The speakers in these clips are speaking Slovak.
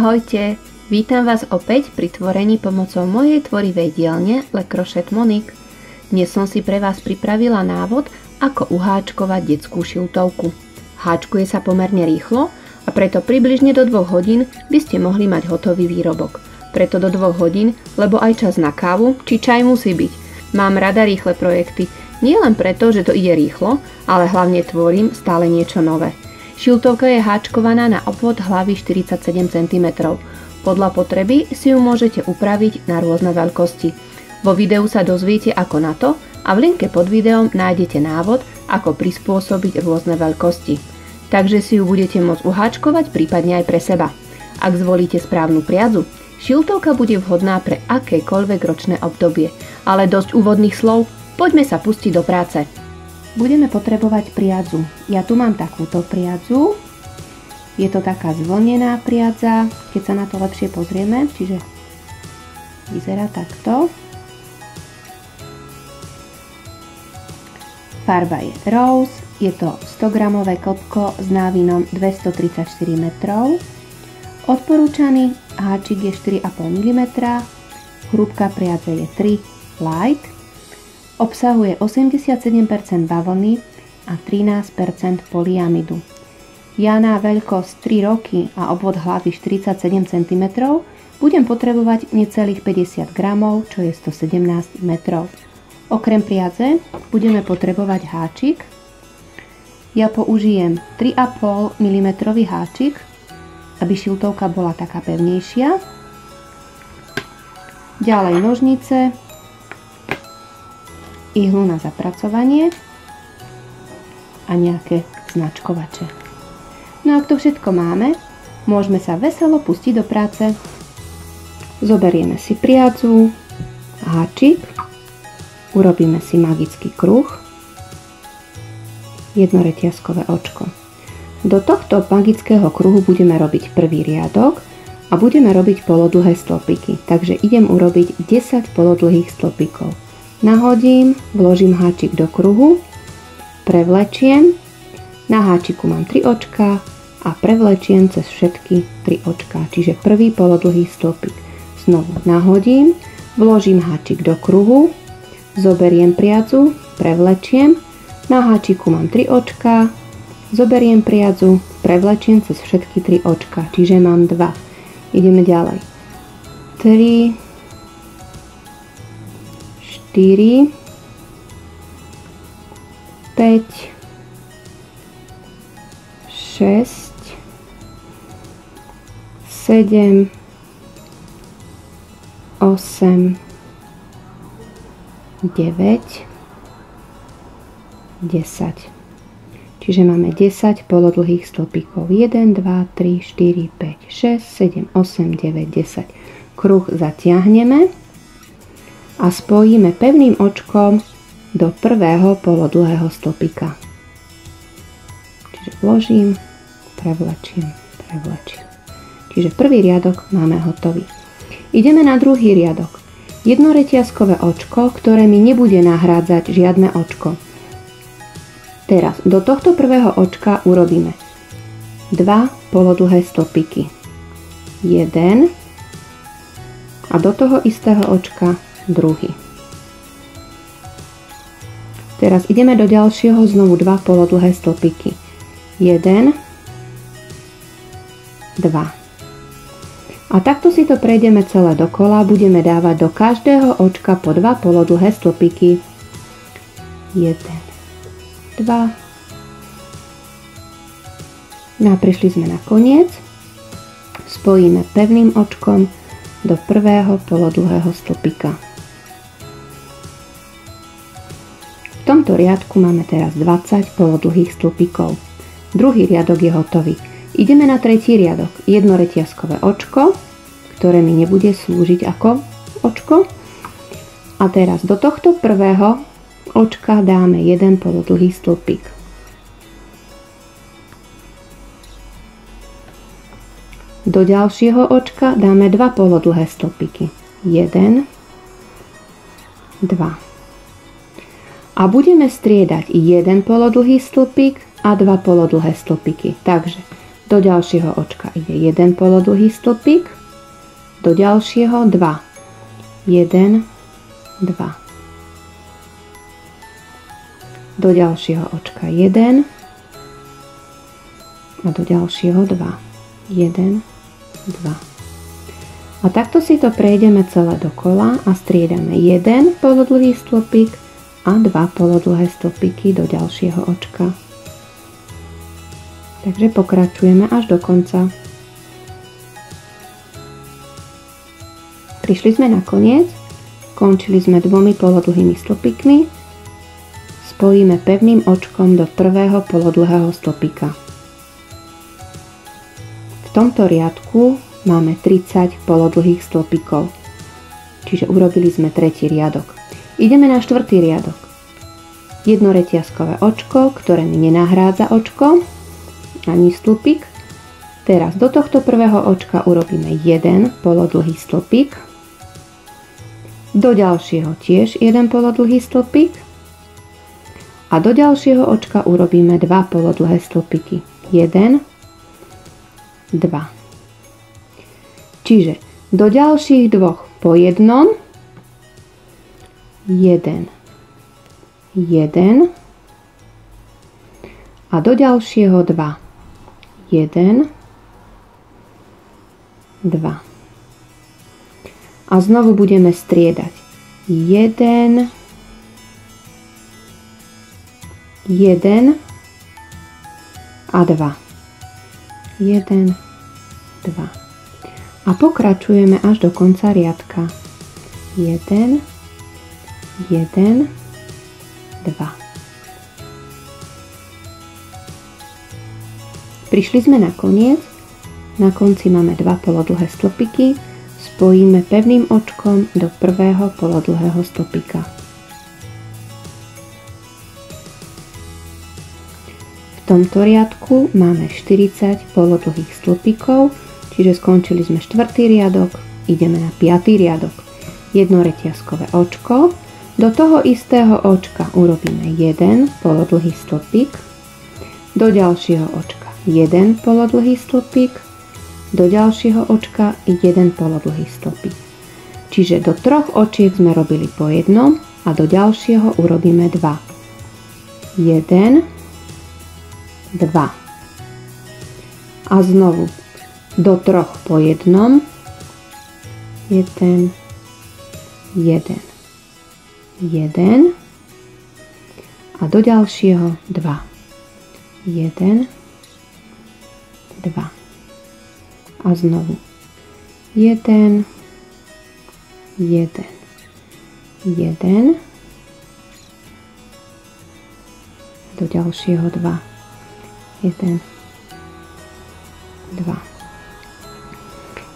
Ahojte, vítam vás opäť pri tvorení pomocou mojej tvorivej dielne Le Crochet Monique. Dnes som si pre vás pripravila návod, ako uháčkovať detskú šiltovku. Háčkuje sa pomerne rýchlo a preto približne do 2 hodín by ste mohli mať hotový výrobok. Preto do 2 hodín, lebo aj čas na kávu či čaj musí byť. Mám rada rýchle projekty, nie len preto, že to ide rýchlo, ale hlavne tvorím stále niečo nové. Šiltovka je háčkovaná na obvod hlavy 47 cm. Podľa potreby si ju môžete upraviť na rôzne veľkosti. Vo videu sa dozviete ako na to a v linke pod videom nájdete návod, ako prispôsobiť rôzne veľkosti. Takže si ju budete môcť uháčkovať prípadne aj pre seba. Ak zvolíte správnu priadzu, šiltovka bude vhodná pre akékoľvek ročné obdobie. Ale dosť úvodných slov, poďme sa pustiť do práce. Budeme potrebovať priadzu. Ja tu mám takúto priadzu. Je to taká zvlnená priadza, keď sa na to lepšie pozrieme, čiže vyzerá takto. Farba je rose, je to 100 gramové kopko s návinom 234 metrov. Odporúčaný háčik je 4,5 mm, hrúbka priadze je 3 light. Obsahuje 87% bavlny a 13% polyamidu. Ja na veľkosť 3 roky a obvod hlavy 47 cm budem potrebovať necelých 50 g, čo je 117 metrov. Okrem priadze budeme potrebovať háčik. Ja použijem 3,5 mm háčik, aby šiltovka bola taká pevnejšia. Ďalej nožnice, ihlu na zapracovanie a nejaké značkovače. No ak to všetko máme, môžeme sa veselo pustiť do práce. Zoberieme si priadzu, háčik, urobíme si magický kruh, jednoreťazkové očko. Do tohto magického kruhu budeme robiť prvý riadok a budeme robiť polodlhé stĺpiky. Takže idem urobiť 10 polodlhých stĺpikov. Nahodím, vložím háčik do kruhu, prevlečiem, na háčiku mám 3 očká a prevlečiem cez všetky 3 očká, čiže prvý polodlhý stĺpik. Znovu nahodím, vložím háčik do kruhu, zoberiem priadzu, prevlečiem, na háčiku mám 3 očká, zoberiem priadzu, prevlečiem cez všetky 3 očká, čiže mám 2. Ideme ďalej. 3, 4, 5, 6, 7, 8, 9, 10. Čiže máme 10 polodlhých stĺpikov. 1, 2, 3, 4, 5, 6, 7, 8, 9, 10. Kruh zatiahneme a spojíme pevným očkom do prvého polodlhého stĺpika. Čiže vložím, prevlečím, prevlečím. Čiže prvý riadok máme hotový. Ideme na druhý riadok. Jednoreťazkové očko, ktoré mi nebude nahrádzať žiadne očko. Teraz do tohto prvého očka urobíme 2 polodlhé stĺpiky. 1 a do toho istého očka druhý. Teraz ideme do ďalšieho, znovu 2 polodlhé stĺpiky. 1, 2. A takto si to prejdeme celé dokola, budeme dávať do každého očka po 2 polodlhé stĺpiky. 1, 2. No a prišli sme na koniec. Spojíme pevným očkom do prvého polodlhého stĺpika. V tomto riadku máme teraz 20 polodlhých stĺpikov. Druhý riadok je hotový. Ideme na tretí riadok. Jednoreťazkové očko, ktoré mi nebude slúžiť ako očko. A teraz do tohto prvého očka dáme 1 polodlhý stĺpik. Do ďalšieho očka dáme 2 polodlhé stĺpiky. 1, 2. A budeme striedať 1 polodlhý stĺpik a 2 polodlhé stĺpiky. Takže Do ďalšieho očka ide 1 polodlhý stĺpik, do ďalšieho 2. 1, 2. Do ďalšieho očka 1 a do ďalšieho 2. 1, 2. A takto si to prejdeme celé dokola a striedame 1 polodlhý stĺpik a 2 polodlhé stĺpiky do ďalšieho očka. Takže pokračujeme až do konca. Prišli sme na koniec, končili sme 2 polodlhými stĺpikmi, spojíme pevným očkom do prvého polodlhého stĺpika. V tomto riadku máme 30 polodlhých stĺpikov, čiže urobili sme 3. riadok. Ideme na 4. riadok. Jedno reťazkové očko, ktoré mi nenahrádza očko, ani stĺpik. Teraz do tohto prvého očka urobíme 1 polodlhý stĺpik, do ďalšieho tiež 1 polodlhý stĺpik a do ďalšieho očka urobíme 2 polodlhé stĺpiky. 1, 2. Čiže do ďalších 2 po jednom, 1, 1 a do ďalšieho 2, 1, 2. A znovu budeme striedať 1, 1 a 2, 1, 2. A pokračujeme až do konca riadka. 1, 1, 2. Prišli sme na koniec. Na konci máme 2 polodlhé stĺpiky. Spojíme pevným očkom do prvého polodlhého stĺpika. V tomto riadku máme 40 polodlhých stĺpikov, čiže skončili sme 4. riadok, ideme na 5. riadok. Jedno reťazkové očko, do toho istého očka urobíme 1 polodlhý stĺpik, do ďalšieho očka 1 polodlhý stĺpik, do ďalšieho očka 1 polodlhý stĺpik. Čiže do 3 očiek sme robili po jednom a do ďalšieho urobíme 2. 1, 2. A znovu do 3 po jednom, 1, 1, 1 a do ďalšieho 2. 1, 2. A znovu 1, 1, 1 do ďalšieho 2. 1, 2.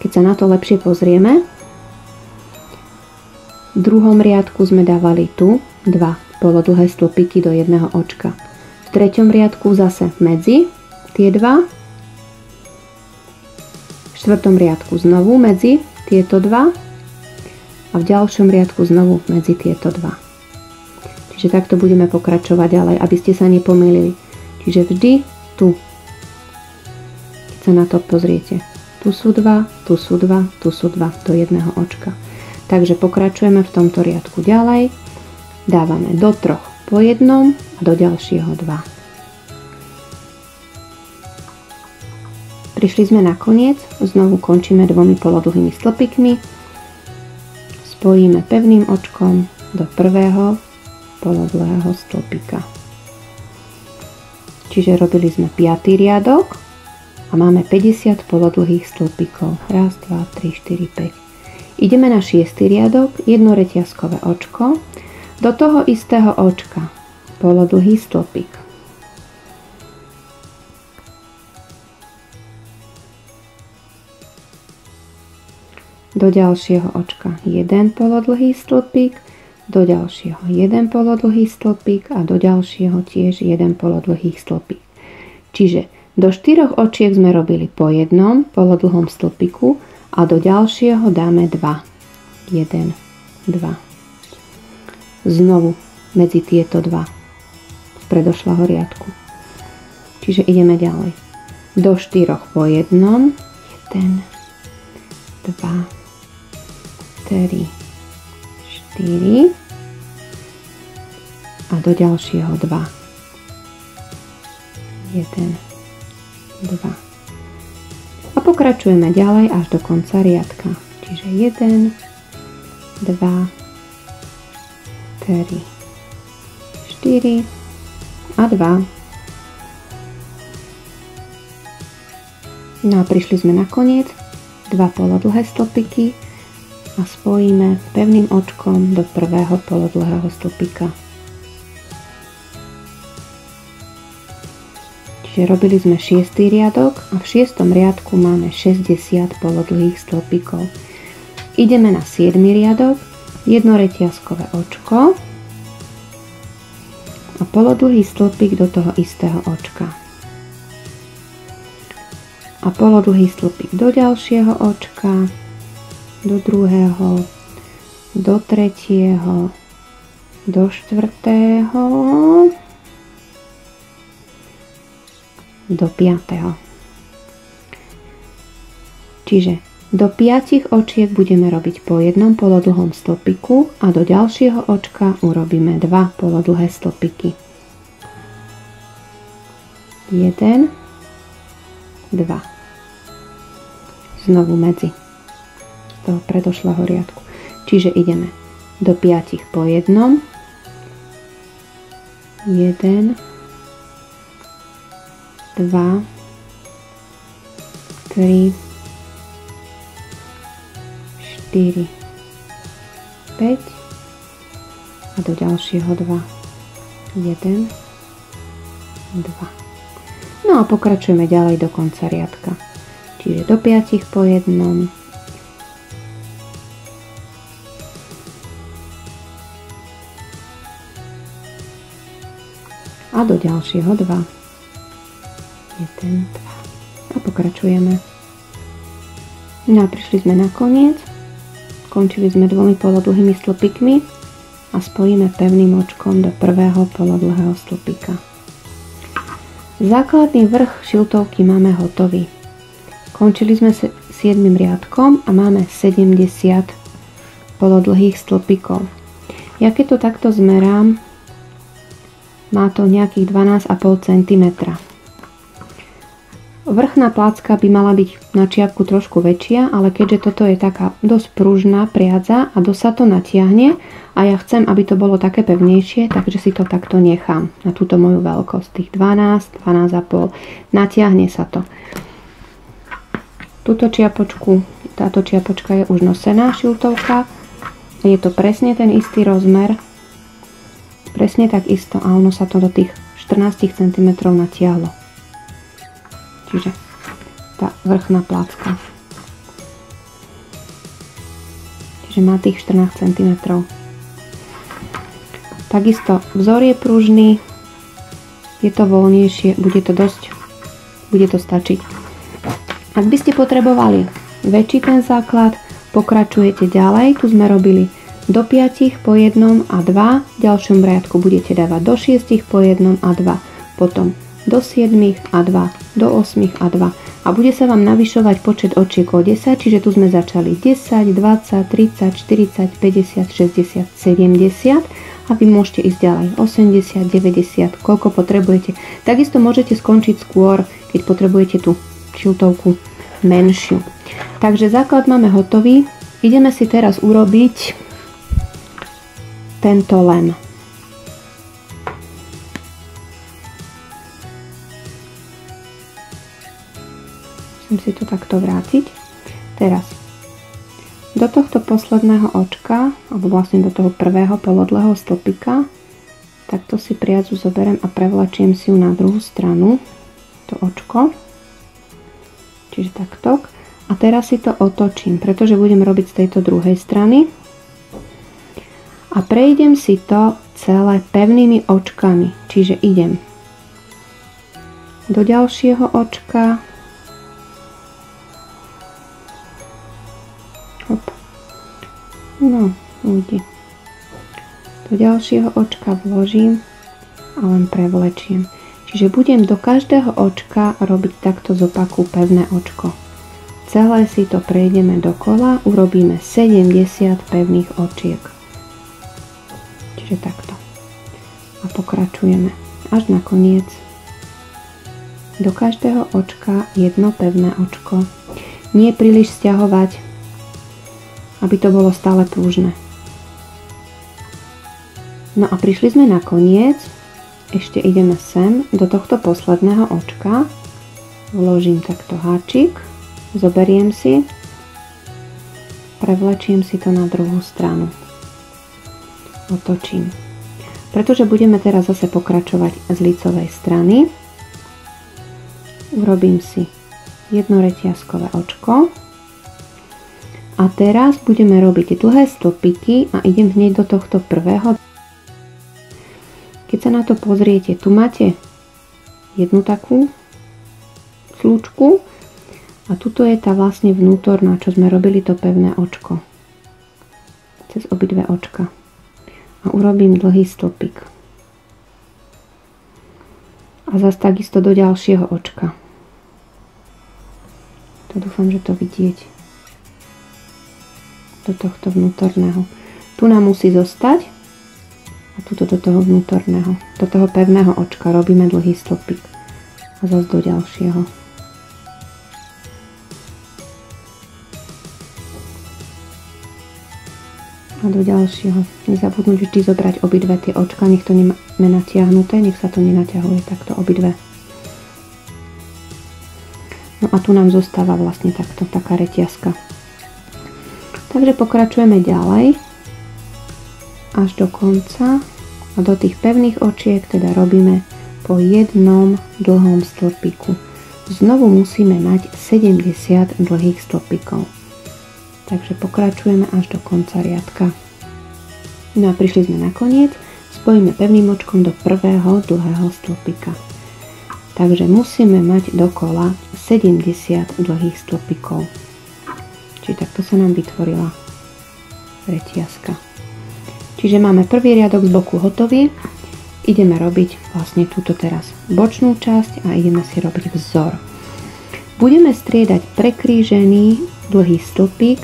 Keď sa na to lepšie pozrieme, v druhom riadku sme dávali tu 2 polodlhé stĺpiky do jedného očka. V treťom riadku zase medzi tie 2. V štvrtom riadku znovu medzi tieto 2 a v ďalšom riadku znovu medzi tieto 2. Čiže takto budeme pokračovať ďalej, aby ste sa nepomýlili. Čiže vždy tu, keď sa na to pozriete, tu sú 2, tu sú 2, tu sú 2 do jedného očka. Takže pokračujeme v tomto riadku ďalej. Dávame do 3 po jednom a do ďalšieho 2. Prišli sme na koniec, znovu končíme 2 polodlhými stĺpikmi. Spojíme pevným očkom do prvého polodlhého stĺpika. Čiže robili sme 5. riadok a máme 50 polodlhých stĺpikov. 1, 2, 3, 4, 5. Ideme na 6. riadok, jedno reťazkové očko, do toho istého očka polodlhý stĺpik. Do ďalšieho očka 1 polodlhý stĺpik, do ďalšieho 1 polodlhý stĺpik a do ďalšieho tiež 1 polodlhý stĺpik. Čiže do 4 očiek sme robili po jednom polodlhom stĺpiku a do ďalšieho dáme 2. 1, 2. Znovu medzi tieto 2 z predošlého riadku. Čiže ideme ďalej. do 4 po jednom. 1, 2, 3, 4 a do ďalšieho 2. 1, 2. A pokračujeme ďalej až do konca riadka. Čiže 1, 2, 3, 4 a 2. No a prišli sme na koniec, 2 polodlhé stĺpiky a spojíme pevným očkom do prvého polodlhého stĺpika. Čiže robili sme 6. riadok a v 6. riadku máme 60 polodlhých stĺpikov. Ideme na 7. riadok, jednoreťazkové očko a polodlhý stĺpik do toho istého očka. A polodlhý stĺpik do ďalšieho očka, do druhého, do tretieho, do štvrtého, do 5. Čiže do 5 očiek budeme robiť po jednom polodlhom stĺpiku a do ďalšieho očka urobíme 2 polodlhé stĺpiky. 1, 2. Znovu medzi z toho predošlého riadku. Čiže ideme do 5 po jednom. 1, 2, 3, 4, 5 a do ďalšieho 2. 1, 2. No a pokračujeme ďalej do konca riadka. Čiže do 5 po jednom. A do ďalšieho 2. 1, 2. A pokračujeme. No a prišli sme na koniec. Končili sme 2 polodlhými stĺpikmi a spojíme pevným očkom do prvého polodlhého stĺpika. Základný vrch šiltovky máme hotový. Končili sme 7. riadkom a máme 70 polodlhých stĺpikov. Ja keď to takto zmerám, má to nejakých 12,5 cm. Vrchná placka by mala byť na čiapku trošku väčšia, ale keďže toto je taká dosť pružná priadza a dosť sa to natiahne a ja chcem, aby to bolo také pevnejšie, takže si to takto nechám na túto moju veľkosť. Tých 12, 12,5. Natiahne sa to. Túto čiapočku, táto čiapočka je už nosená šiltovka. Je to presne ten istý rozmer. Presne tak isto a ono sa to do tých 14 cm natiahlo. Čiže tá vrchná placka. Čiže má tých 14 cm. Takisto vzor je pružný, je to voľnejšie, bude to stačiť. Ak by ste potrebovali väčší ten základ, pokračujete ďalej. Tu sme robili do 5 po jednom a 2. V ďalšom riadku budete dávať do 6 po jednom a 2. Potom do 7 a 2. Do 8 a 2. A bude sa vám navyšovať počet očiek o 10, čiže tu sme začali 10, 20, 30, 40, 50, 60, 70 a vy môžete ísť ďalej 80, 90, koľko potrebujete. Takisto môžete skončiť skôr, keď potrebujete tú šiltovku menšiu. Takže základ máme hotový. Ideme si teraz urobiť tento lem. Musím si to takto vrátiť. Teraz do tohto posledného očka, alebo vlastne do toho prvého polodlhého stĺpika, takto si priadzu zoberiem a prevlačím si ju na druhú stranu, to očko. Čiže takto. A teraz si to otočím, pretože budem robiť z tejto druhej strany. A prejdem si to celé pevnými očkami. Čiže idem do ďalšieho očka. Hop. No, ujde. Do ďalšieho očka vložím a len prevlečiem. Čiže budem do každého očka robiť takto zopaku pevné očko. Celé si to prejdeme dokola, urobíme 70 pevných očiek. Čiže takto. A pokračujeme až na koniec. Do každého očka jedno pevné očko. Nie príliš sťahovať, aby to bolo stále pružné. No a prišli sme na koniec. Ešte ideme sem do tohto posledného očka. Vložím takto háčik. Zoberiem si. Prevlečiem si to na druhú stranu. Otočím. Pretože budeme teraz zase pokračovať z lícovej strany, urobím si jedno reťazkové očko a teraz budeme robiť dlhé stĺpiky a idem hneď do tohto prvého. Keď sa na to pozriete, tu máte jednu takú slúčku a tuto je tá vlastne vnútorná, čo sme robili to pevné očko cez obidve očka. A urobím dlhý stĺpik. A zase takisto do ďalšieho očka. To dúfam, že to vidieť. Do tohto vnútorného. Tu nám musí zostať. A tuto do toho vnútorného. Do toho pevného očka robíme dlhý stĺpik. A zase do ďalšieho. A do ďalšieho. Nezabudnúť vždy zobrať obidve tie očka, nech to nemáme natiahnuté, nech sa to nenaťahuje takto obidve. No a tu nám zostáva vlastne takto, taká reťazka. Takže pokračujeme ďalej až do konca a do tých pevných očiek teda robíme po jednom dlhom stĺpiku. Znovu musíme mať 70 dlhých stĺpikov. Takže pokračujeme až do konca riadka. No a prišli sme na koniec, spojíme pevným očkom do prvého dlhého stĺpika. Takže musíme mať dokola 70 dlhých stĺpikov. Čiže takto sa nám vytvorila reťazka. Čiže máme prvý riadok z boku hotový. Ideme robiť vlastne túto teraz bočnú časť a ideme si robiť vzor. Budeme striedať prekrížený dlhý stĺpik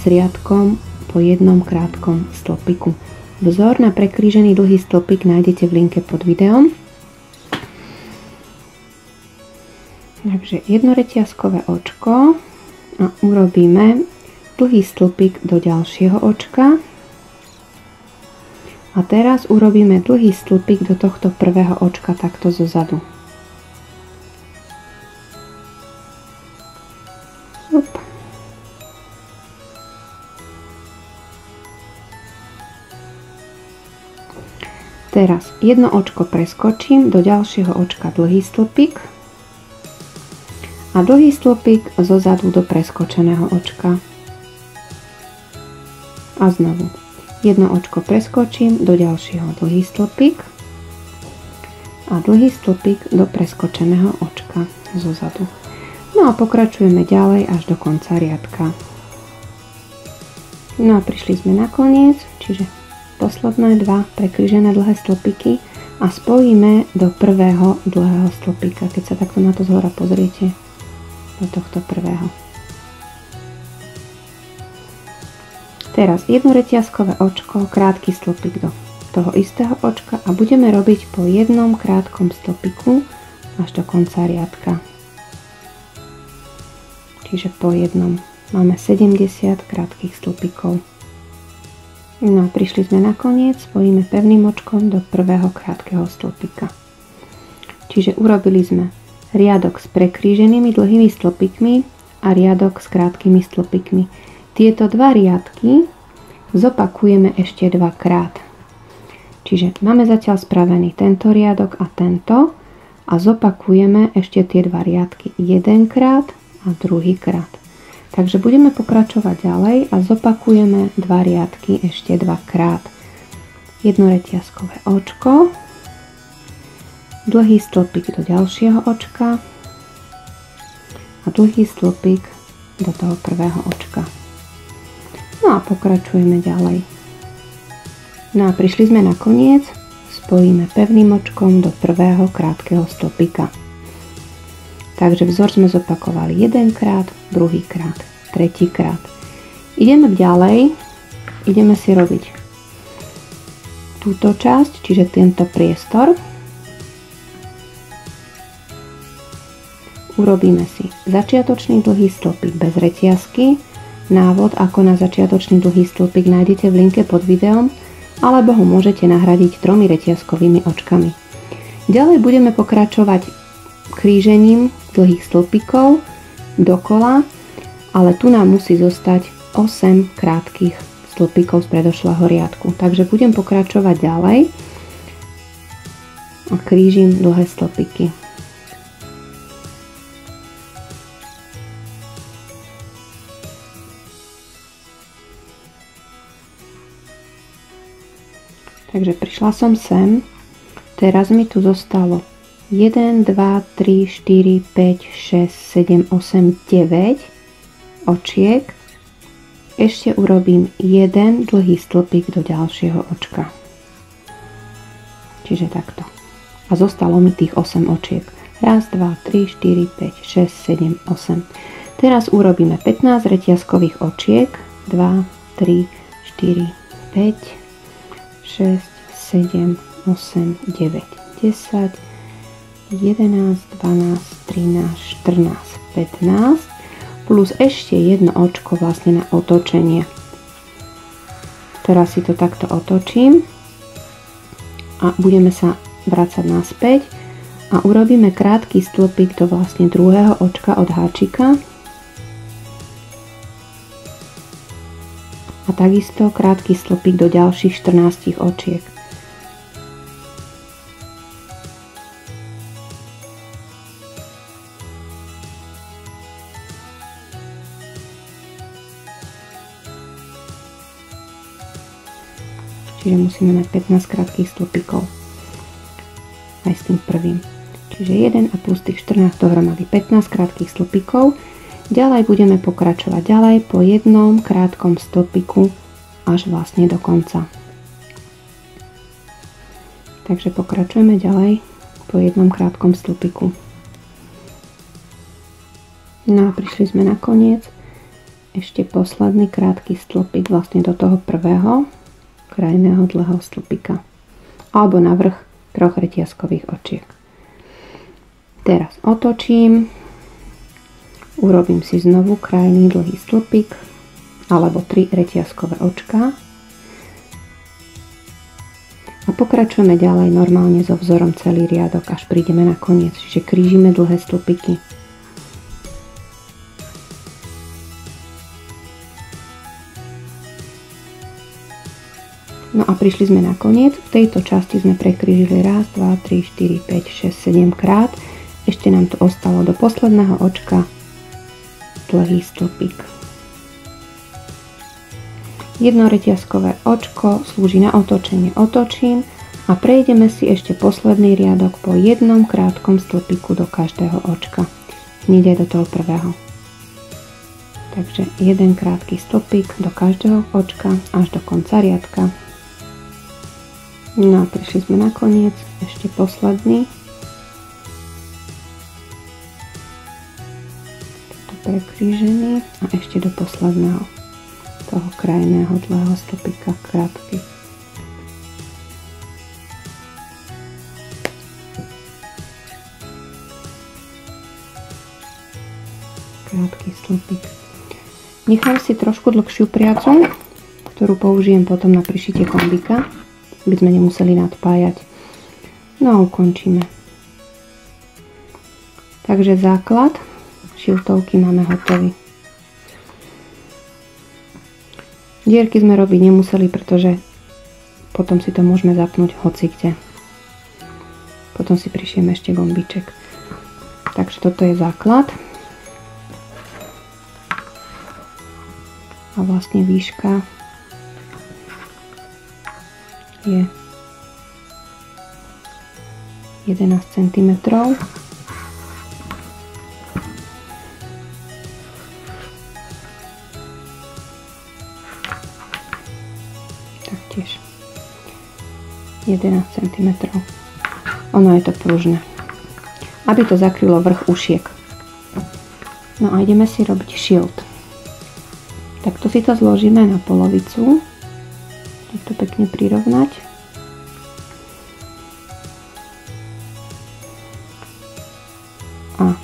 s riadkom po jednom krátkom stĺpiku. Vzor na prekrížený dlhý stĺpik nájdete v linke pod videom. Takže jedno reťazkové očko a urobíme dlhý stĺpik do ďalšieho očka. A teraz urobíme dlhý stĺpik do tohto prvého očka takto zozadu. Teraz jedno očko preskočím, do ďalšieho očka dlhý stĺpik a dlhý stĺpik zozadu do preskočeného očka. A znovu jedno očko preskočím, do ďalšieho dlhý stĺpik a dlhý stĺpik do preskočeného očka zozadu. No a pokračujeme ďalej až do konca riadka. No a prišli sme na koniec, čiže posledné dva prekrížené dlhé stĺpiky a spojíme do prvého dlhého stĺpika, keď sa takto na to zhora pozriete, do tohto prvého. Teraz jedno reťazkové očko, krátky stĺpik do toho istého očka a budeme robiť po jednom krátkom stĺpiku až do konca riadka. Čiže po jednom. Máme 70 krátkych stĺpikov. No a prišli sme na koniec, spojíme pevným očkom do prvého krátkeho stĺpika. Čiže urobili sme riadok s prekríženými dlhými stĺpikmi a riadok s krátkými stĺpikmi. Tieto dva riadky zopakujeme ešte dvakrát. Čiže máme zatiaľ spravený tento riadok a tento a zopakujeme ešte tie dva riadky jedenkrát a druhýkrát. Takže budeme pokračovať ďalej a zopakujeme dva riadky ešte dvakrát. Jedno reťazkové očko, dlhý stĺpik do ďalšieho očka a dlhý stĺpik do toho prvého očka. No a pokračujeme ďalej. No a prišli sme na koniec, spojíme pevným očkom do prvého krátkeho stĺpika. Takže vzor sme zopakovali jedenkrát, druhýkrát, tretíkrát. Ideme ďalej, ideme si robiť túto časť, čiže tento priestor. Urobíme si začiatočný dlhý stĺpik bez reťazky. Návod, ako na začiatočný dlhý stĺpik, nájdete v linke pod videom, alebo ho môžete nahradiť 3 reťazkovými očkami. Ďalej budeme pokračovať krížením dlhých stĺpikov dokola, ale tu nám musí zostať 8 krátkych stĺpikov z predošlého riadku. Takže budem pokračovať ďalej a krížim dlhé stĺpiky. Takže prišla som sem, teraz mi tu zostalo 1, 2, 3, 4, 5, 6, 7, 8, 9 očiek. Ešte urobím jeden dlhý stĺpik do ďalšieho očka. Čiže takto. A zostalo mi tých 8 očiek. 1, 2, 3, 4, 5, 6, 7, 8. Teraz urobíme 15 reťazkových očiek. 2, 3, 4, 5, 6, 7, 8, 9, 10, 11, 12, 13, 14, 15 plus ešte jedno očko vlastne na otočenie. Teraz si to takto otočím a budeme sa vrácať naspäť a urobíme krátky stĺpik do vlastne druhého očka od háčika. A takisto krátky stĺpik do ďalších 14 očiek. Čiže musíme mať 15 krátkych stĺpikov. Aj s tým prvým. Čiže 1 a plus tých 14 dohromady 15 krátkych stĺpikov. Ďalej budeme pokračovať ďalej po jednom krátkom stĺpiku až vlastne do konca. Takže pokračujeme ďalej po jednom krátkom stĺpiku. No a prišli sme na koniec. Ešte posledný krátky stĺpik vlastne do toho prvého krajného dlhého stĺpika. Alebo na vrch 3 reťazkových očiek. Teraz otočím. Urobím si znovu krajný dlhý stĺpik alebo 3 reťazkové očká a pokračujeme ďalej normálne so vzorom celý riadok, až prídeme na koniec, čiže krížime dlhé stĺpiky. No a prišli sme na koniec. V tejto časti sme prekrížili 1, 2, 3, 4, 5, 6, 7 krát. Ešte nám tu ostalo do posledného očka dlhý stĺpik. Jedno reťazkové očko slúži na otočenie. Otočím a prejdeme si ešte posledný riadok po jednom krátkom stĺpiku do každého očka. Hneď aj do toho prvého. Takže jeden krátky stĺpik do každého očka až do konca riadka. No a prišli sme na koniec. Ešte posledný. Prekrížený a ešte do posledného toho krajného dlhého stĺpika krátky. Krátky stĺpik. Nechám si trošku dlhšiu priacu, ktorú použijem potom na prišitie kombíka, aby sme nemuseli nadpájať. No a ukončíme. Takže základ šiltovky máme hotový. Dierky sme robiť nemuseli, pretože potom si to môžeme zapnúť hocikde. Potom si prišieme ešte gombíček. Takže toto je základ. A vlastne výška je 11 cm. Taktiež 11 cm. Ono je to pružné, aby to zakrylo vrch ušiek. No a ideme si robiť šilt. Takto si to zložíme na polovicu. Takto pekne prirovnať. A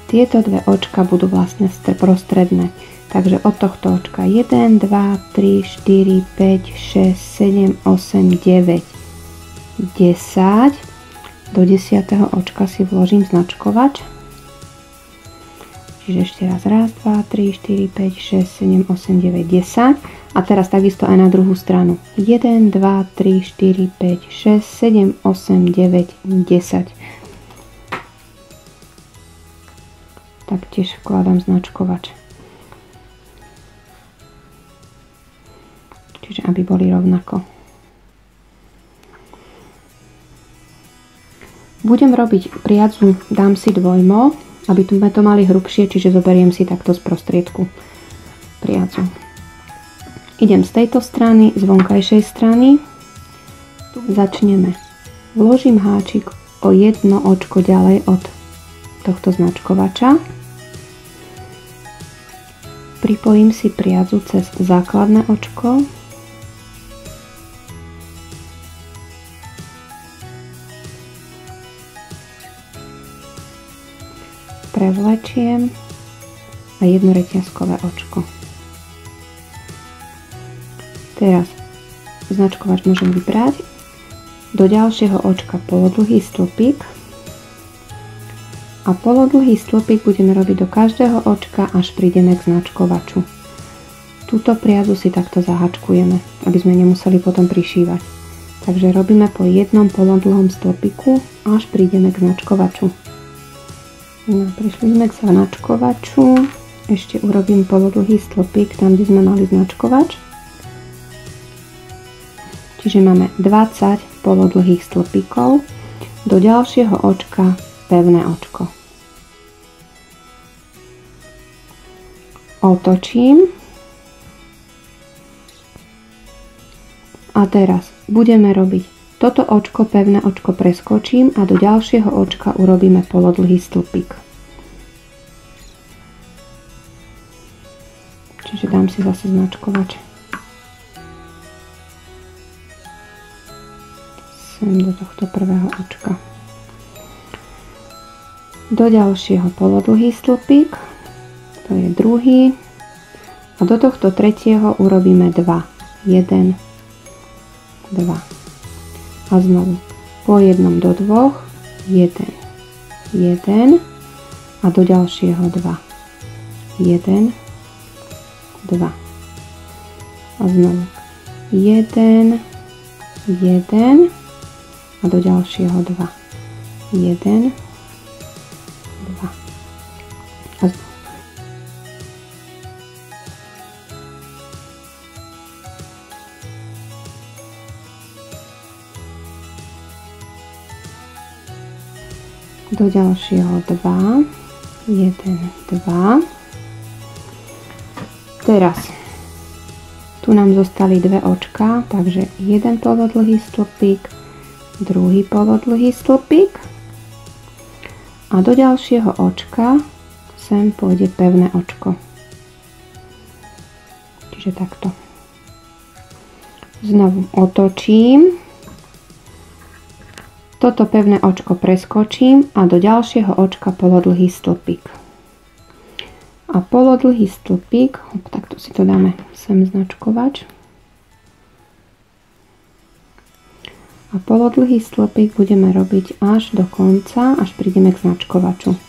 tieto dve očka budú vlastne prostredné. Takže od tohto očka 1, 2, 3, 4, 5, 6, 7, 8, 9, 10. Do 10. očka si vložím značkovač. Čiže ešte raz. 1, 2, 3, 4, 5, 6, 7, 8, 9, 10. A teraz takisto aj na druhú stranu. 1, 2, 3, 4, 5, 6, 7, 8, 9, 10. Taktiež vkladám značkovač. Čiže aby boli rovnako. Budem robiť priadzu, dám si dvojmo, aby sme to mali hrubšie, čiže zoberiem si takto z prostriedku priadzu. Idem z tejto strany, z vonkajšej strany. Začneme. Vložím háčik o jedno očko ďalej od tohto značkovača. Pripojím si priadzu cez základné očko. Prevlečiem a jedno reťazkové očko. Teraz značkovač môžem vybrať. Do ďalšieho očka polodlhý stĺpik a polodlhý stĺpik budeme robiť do každého očka, až prídeme k značkovaču. Túto priadzu si takto zahačkujeme, aby sme nemuseli potom prišívať. Takže robíme po jednom polodlhom stĺpiku, až prídeme k značkovaču. No, prišli sme k značkovaču, ešte urobím polodlhý stĺpik tam, kde sme mali značkovač. Čiže máme 20 polodlhých stĺpikov, do ďalšieho očka pevné očko. Otočím a teraz budeme robiť toto očko, pevné očko preskočím a do ďalšieho očka urobíme polodlhý stĺpik. Čiže dám si zase značkovač. Sem do tohto prvého očka. Do ďalšieho polodlhý stĺpik, to je druhý. A do tohto tretieho urobíme 2. 1, 2. A znovu po jednom do dvoch 1, 1 a do ďalšieho 2, 1, 2 a znovu 1, 1 a do ďalšieho 2, 1, 2 a znovu. Do ďalšieho 2, 1, 2. Teraz tu nám zostali dve očka, takže jeden polodlhý stĺpik, druhý polodlhý stĺpik a do ďalšieho očka sem pôjde pevné očko. Čiže takto. Znovu otočím. Toto pevné očko preskočím a do ďalšieho očka polodlhý stĺpik. A polodlhý stĺpik, takto si to dáme sem značkovač. A polodlhý stĺpik budeme robiť až do konca, až prídeme k značkovaču.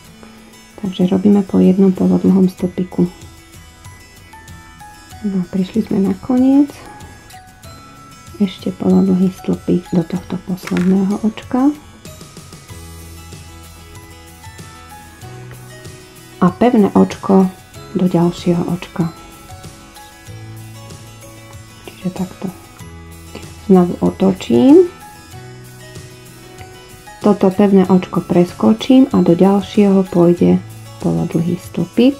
Takže robíme po jednom polodlhom stĺpiku. No, prišli sme na koniec. Ešte polodlhý stĺpik do tohto posledného očka. A pevné očko do ďalšieho očka. Čiže takto. Znovu otočím. Toto pevné očko preskočím a do ďalšieho pôjde polodlhý stĺpik.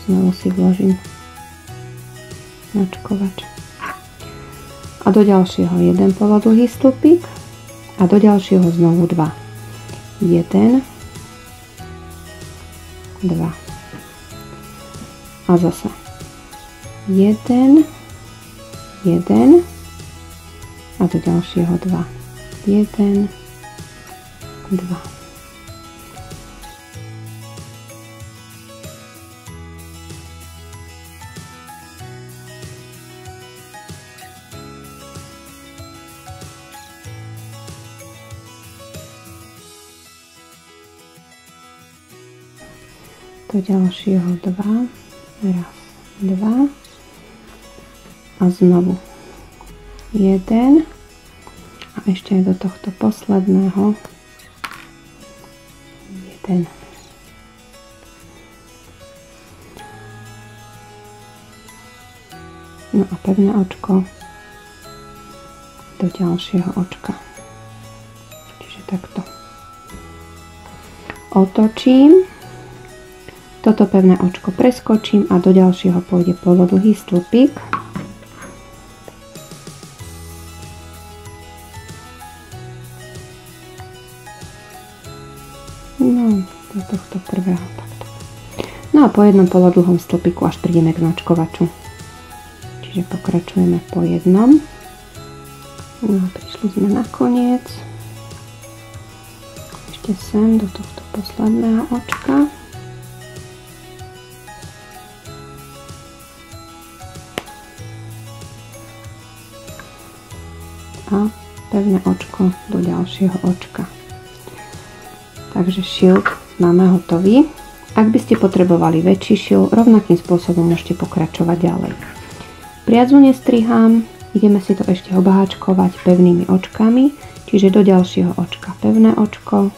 Znovu si vložím značkovač. a do ďalšieho jeden polodlhý stĺpik a do ďalšieho znovu 2. 1, 2 a zase 1, 1 a do ďalšieho 2. 1, 2. Do ďalšieho 2, raz, 2 a znovu 1 a ešte aj do tohto posledného 1. No a pevné očko do ďalšieho očka. Čiže takto otočím. Toto pevné očko preskočím a do ďalšieho pôjde polodlhý stĺpik. No, do tohto prvého takto. No a po jednom polodlhom stĺpiku až prídeme k značkovaču. Čiže pokračujeme po jednom. No a prišli sme na koniec. Ešte sem do tohto posledného očka. A pevné očko do ďalšieho očka. Takže šilt máme hotový. Ak by ste potrebovali väčší šil, rovnakým spôsobom môžete pokračovať ďalej. Priadzu nestrihám, ideme si to ešte oboháčkovať pevnými očkami, čiže do ďalšieho očka pevné očko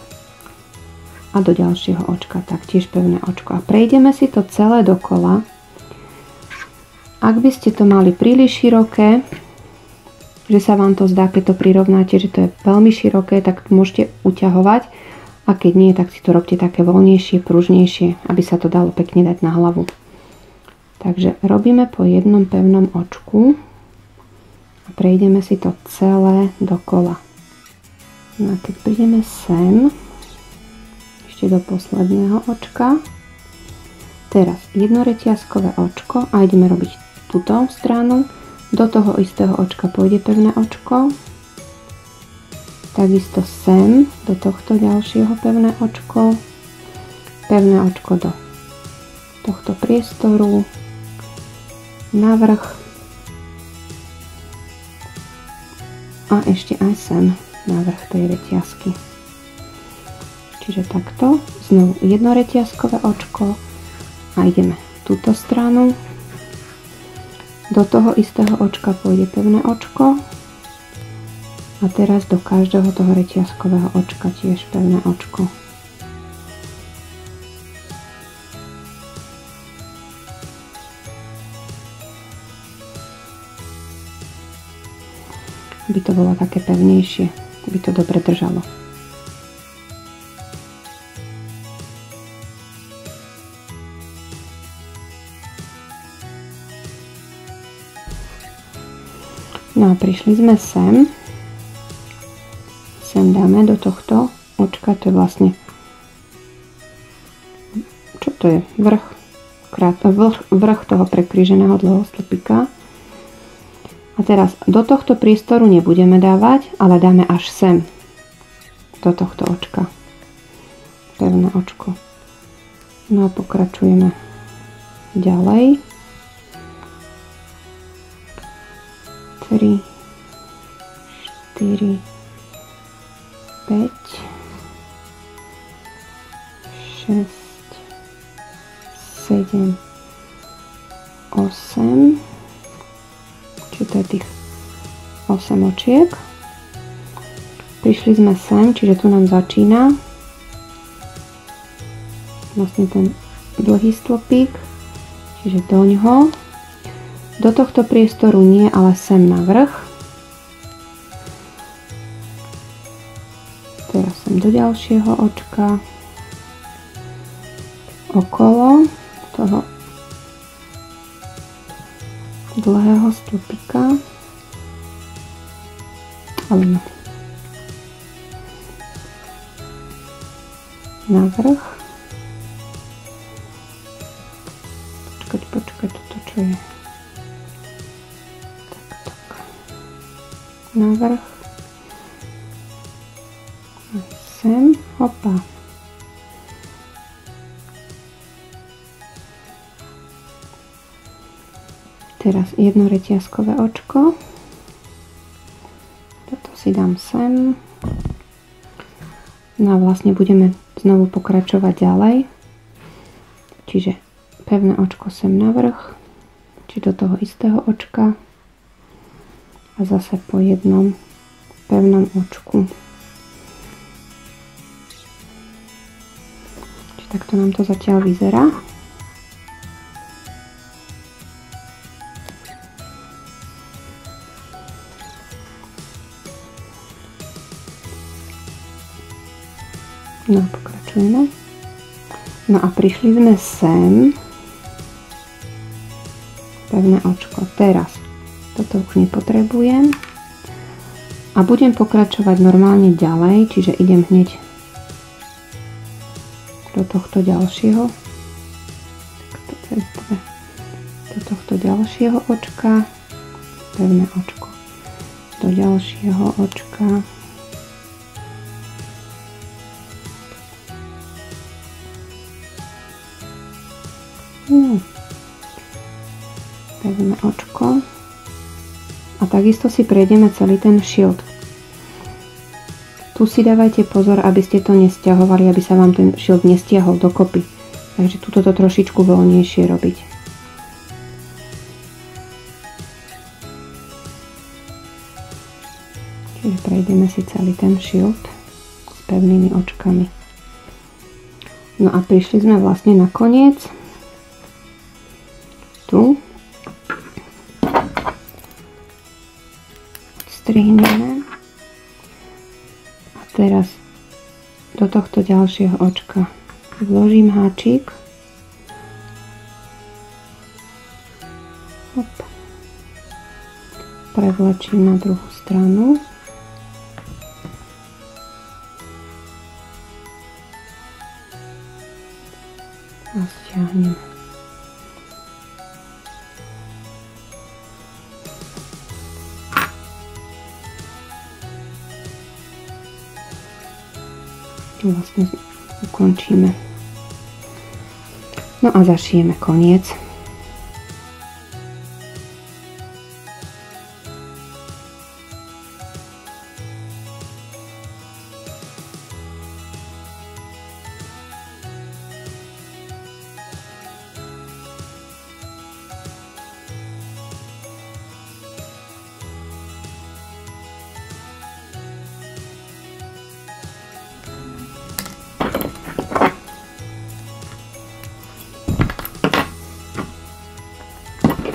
a do ďalšieho očka taktiež pevné očko. A prejdeme si to celé dokola. Ak by ste to mali príliš široké, že sa vám to zdá, keď to prirovnáte, že to je veľmi široké, tak môžete uťahovať a keď nie, tak si to robte také voľnejšie, pružnejšie, aby sa to dalo pekne dať na hlavu. Takže robíme po jednom pevnom očku a prejdeme si to celé dokola. No a keď prídeme sem, ešte do posledného očka, teraz jednoreťazkové očko a ideme robiť túto stranu. Do toho istého očka pôjde pevné očko. Takisto sem, do tohto ďalšieho pevné očko. Pevné očko do tohto priestoru. Navrch. A ešte aj sem, navrch tej reťazky. Čiže takto. Znovu jedno reťazkové očko. A ideme túto stranu. Do toho istého očka pôjde pevné očko a teraz do každého toho reťazkového očka tiež pevné očko. Aby to bolo také pevnejšie, aby to dobre držalo. No a prišli sme sem. Sem dáme do tohto očka, to je vlastne, čo to je? Vrch toho prekríženého dlhého stĺpika. A teraz do tohto priestoru nebudeme dávať, ale dáme až sem. Do tohto očka. Pevné očko. No a pokračujeme ďalej. 3, 4, 5, 6, 7, 8, čiže to je tých 8 očiek. Prišli sme sem, čiže tu nám začína vlastne ten dlhý stĺpik, čiže doňho. Do tohto priestoru nie, ale sem na vrch. Teraz sem do ďalšieho očka. Okolo toho dlhého stĺpika. koleno. Navrch. Počkať, toto čo je? Tak. Navrch. A sem, hopa. Teraz jedno reťazkové očko. Toto si dám sem. No a vlastne budeme znovu pokračovať ďalej. Čiže pevné očko sem na vrch. Či do toho istého očka. A zase po jednom pevnom očku. Čiže takto nám to zatiaľ vyzerá. No a pokračujeme. No a prišli sme sem. Pevné očko. Teraz toto už nepotrebujem. A budem pokračovať normálne ďalej, čiže idem hneď do tohto ďalšieho. Do tohto ďalšieho očka. Pevné očko. Do ďalšieho očka. Pevné očko. A takisto si prejdeme celý ten shield. Tu si dávajte pozor, aby ste to nesťahovali, aby sa vám ten shield nestiahol dokopy. Takže tuto to trošičku voľnejšie robiť. Čiže prejdeme si celý ten shield s pevnými očkami. No a prišli sme vlastne na koniec. Tu strihneme a teraz do tohto ďalšieho očka vložím háčik. Hop. Prevlečím na druhú stranu. A stiahnem. Vlastne ukončíme. No a zašijeme koniec.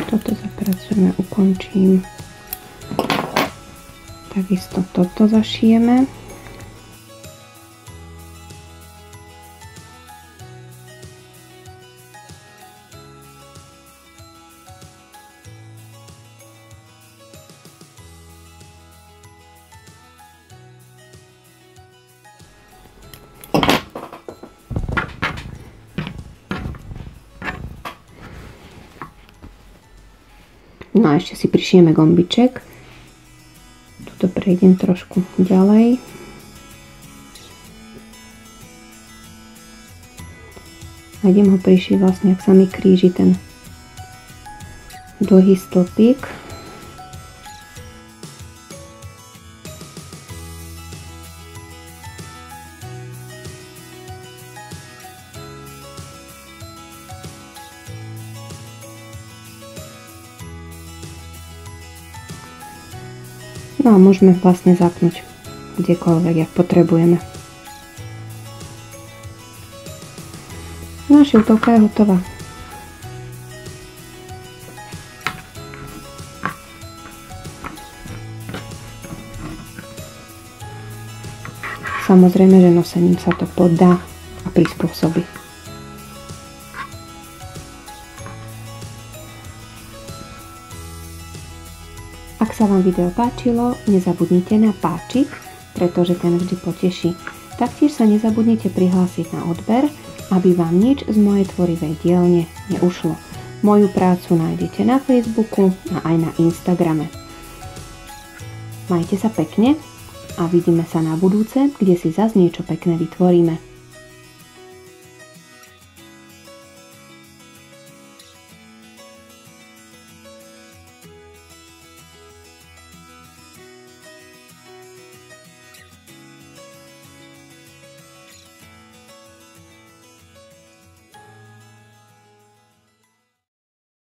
Toto zapracujeme, ukončím. Takisto toto zašijeme. No a ešte si prišijeme gombiček. Tuto prejdem trošku ďalej. A idem ho prišiť vlastne, ak sa mi kríži ten dlhý stĺpik. No a môžeme vlastne zapnúť kdekoľvek, jak potrebujeme. No a šiltovka je hotová. Samozrejme, že nosením sa to podá a prispôsobí. Ak sa sa vám video páčilo, nezabudnite na páčik, pretože ten vždy poteší. Taktiež sa nezabudnite prihlásiť na odber, aby vám nič z mojej tvorivej dielne neušlo. Moju prácu nájdete na Facebooku a aj na Instagrame. Majte sa pekne a vidíme sa na budúce, kde si zas niečo pekné vytvoríme.